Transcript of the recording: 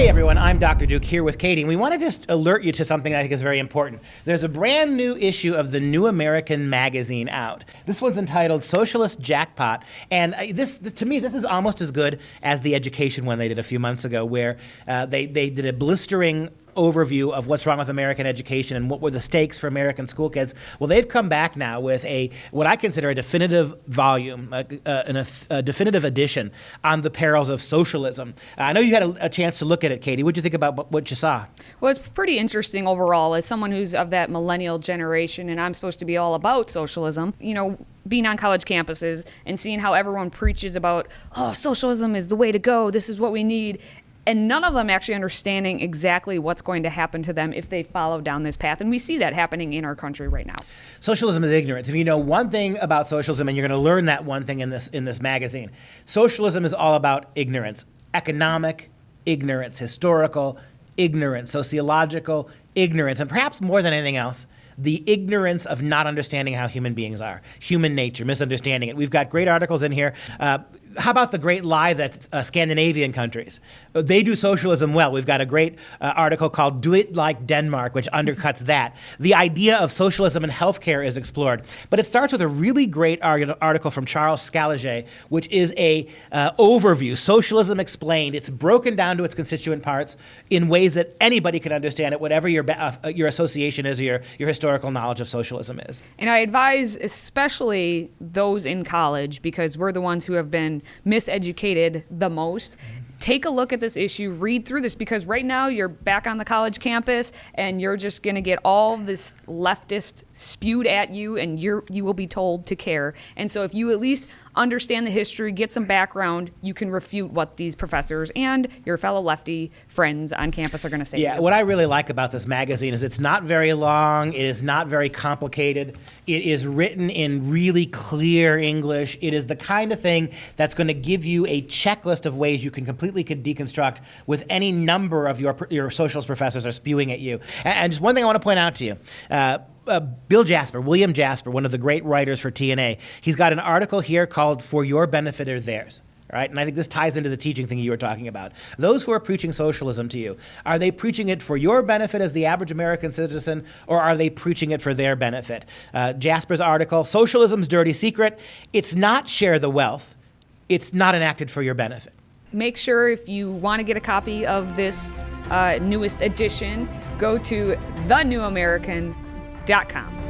Hey everyone, I'm Dr. Duke here with Katie, and we want to just alert you to something I think is very important. There's a brand new issue of the New American magazine out. This one's entitled Socialist Jackpot, and to me, this is almost as good as the education one they did a few months ago, where they did a blistering overview of what's wrong with American education and what were the stakes for American school kids. Well, they've come back now with what I consider a definitive volume, a definitive edition on the perils of socialism. I know you had a chance to look at it, Katie. What did you think about what you saw? Well, it's pretty interesting overall. As someone who's of that millennial generation, and I'm supposed to be all about socialism, being on college campuses and seeing how everyone preaches about, socialism is the way to go, this is what we need, and none of them actually understanding exactly what's going to happen to them if they follow down this path. And we see that happening in our country right now. Socialism is ignorance. If you know one thing about socialism, and you're going to learn that one thing in this magazine, socialism is all about ignorance. Economic ignorance, historical ignorance, sociological ignorance, and perhaps more than anything else, the ignorance of not understanding how human beings are, human nature, misunderstanding it. We've got great articles in here. How about the great lie that Scandinavian countries, they do socialism well. We've got a great article called Do It Like Denmark, which undercuts that. The idea of socialism in healthcare is explored. But it starts with a really great article from Charles Scaliger, which is a overview, Socialism Explained. It's broken down to its constituent parts in ways that anybody can understand it, whatever your association is or your historical knowledge of socialism is. And I advise especially those in college, because we're the ones who have been miseducated the most. Take a look at this issue, read through this, because right now you're back on the college campus and you're just going to get all this leftist spewed at you, and you will be told to care. And so if you at least understand the history, get some background, you can refute what these professors and your fellow lefty friends on campus are going to say. Yeah, what I really like about this magazine is it's not very long, it is not very complicated, it is written in really clear English. It is the kind of thing that's going to give you a checklist of ways you can completely deconstruct with any number of your socialist professors are spewing at you. And just one thing I want to point out to you. William Jasper, one of the great writers for TNA, he's got an article here called For Your Benefit or Theirs. Right? And I think this ties into the teaching thing you were talking about. Those who are preaching socialism to you, are they preaching it for your benefit as the average American citizen, or are they preaching it for their benefit? Jasper's article, Socialism's Dirty Secret, it's not share the wealth, it's not enacted for your benefit. Make sure, if you want to get a copy of this newest edition, go to thenewamerican.com.